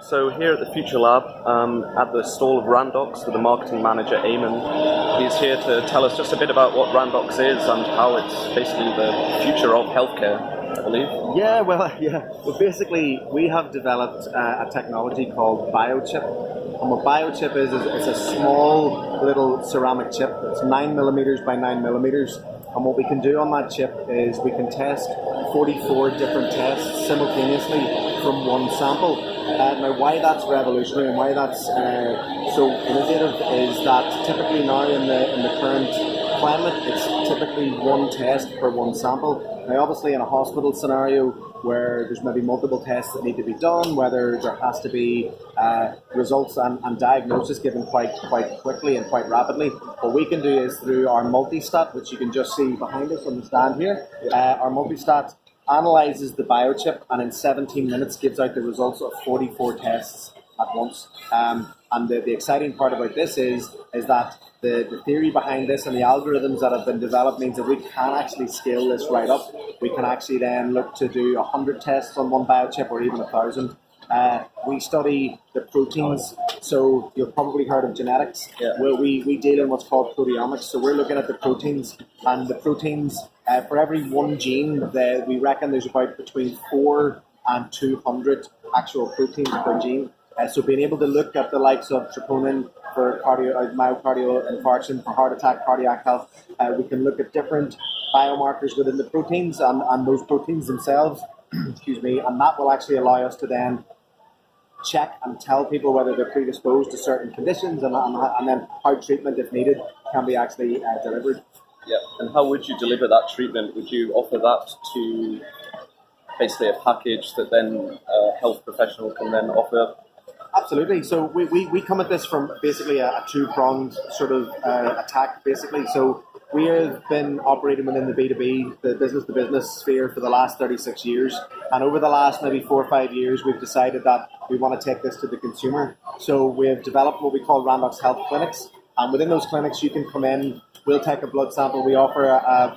So here at the Future Lab, at the stall of Randox with the marketing manager Eamon. He's here to tell us just a bit about what Randox is and how it's basically the future of healthcare, I believe. Well, basically, we have developed a technology called biochip. And what biochip is it's a small little ceramic chip. It's 9 millimeters by 9 millimeters. And what we can do on that chip is we can test 44 different tests simultaneously from one sample. Now, why that's revolutionary and why that's so innovative is that typically now in the current climate, it's typically one test per one sample. Now, obviously, in a hospital scenario where there's maybe multiple tests that need to be done, whether there has to be results and diagnosis given quite quickly and quite rapidly, what we can do is through our multi-stat, which you can just see behind us on the stand here, our multi-stat analyzes the biochip and in 17 minutes gives out the results of 44 tests at once. And the exciting part about this is that the theory behind this and the algorithms that have been developed means that we can actually scale this right up. We can actually then look to do 100 tests on one biochip or even 1,000. We study the proteins, so you've probably heard of genetics. Where we deal in what's called proteomics. So we're looking at the proteins, and the proteins, for every one gene, we reckon there's about between 4 and 200 actual proteins per gene. So being able to look at the likes of troponin for myocardial infarction, for heart attack, cardiac health, we can look at different biomarkers within the proteins and those proteins themselves, excuse me, and that will actually allow us to then check and tell people whether they're predisposed to certain conditions and then how treatment, if needed, can be actually delivered. Yeah, and how would you deliver that treatment? Would you offer that to basically a package that then a health professional can then offer? Absolutely. So we come at this from basically a two-pronged sort of attack, basically. So we have been operating within the B2B, the business-to-business sphere for the last 36 years. And over the last maybe 4 or 5 years, we've decided that we want to take this to the consumer. So we have developed what we call Randox Health clinics. And within those clinics, you can come in, we'll take a blood sample. We offer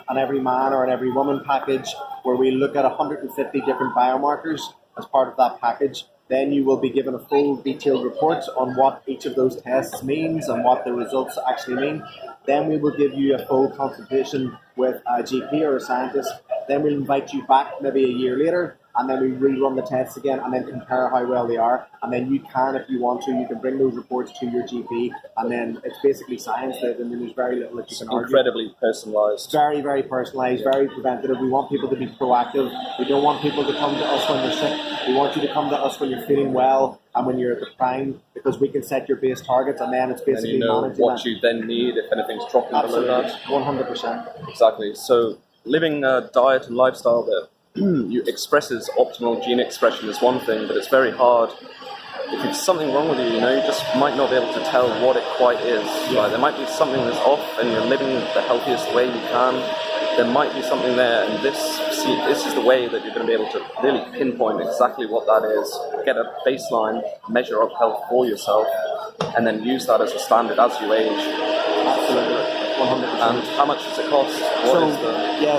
an every man or an every woman package where we look at 150 different biomarkers as part of that package. Then you will be given a full detailed report on what each of those tests means and what the results actually mean. Then we will give you a full consultation with a GP or a scientist. Then we'll invite you back maybe a year later, and then we rerun the tests again and then compare how well they are. And then you can, if you want to, you can bring those reports to your GP, and then it's basically science that, and then there's very little that you can argue. Incredibly personalised. Very, very personalised, very preventative. We want people to be proactive. We don't want people to come to us when they're sick. We want you to come to us when you're feeling well and when you're at the prime, because we can set your base targets, and then it's basically and you know managing what that. you then need if anything's dropping below that. 100%. Exactly. So living a diet and lifestyle that expresses optimal gene expression is one thing, but it's very hard. If there's something wrong with you, you just might not be able to tell what it quite is. Right? There might be something that's off, and you're living the healthiest way you can. There might be something there, and this is the way that you're going to be able to really pinpoint exactly what that is, get a baseline measure of health for yourself, and then use that as a standard as you age. Absolutely. 100%. And how much does it cost?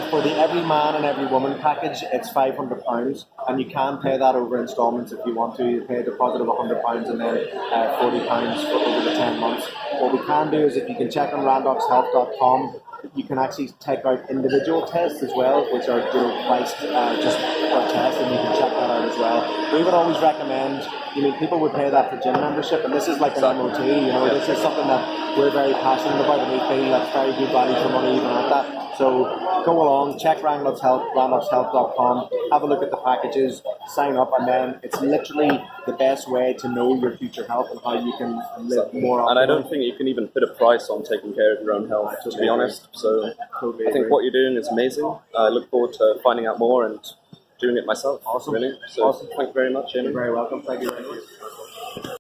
For the every man and every woman package, it's £500, and you can pay that over installments if you want to. You pay a deposit of £100 and then £40 for over the 10 months. What we can do is, if you can check on randoxhealth.com, you can actually take out individual tests as well, which are priced just per test, and you can check that out as well. We would always recommend, people would pay that for gym membership, and this is like an MOT, this is something that we're very passionate about, and we feel that's very good value for money even at that. So go along, check Randox Health, randoxhealth.com, have a look at the packages, sign up, and then it's literally the best way to know your future health and how you can live more optimally. And I don't think you can even put a price on taking care of your own health, to be honest. So I think what you're doing is amazing. I look forward to finding out more and doing it myself. Awesome. Really. So awesome. Thank you very much, Amy. You're very welcome. Thank you very much.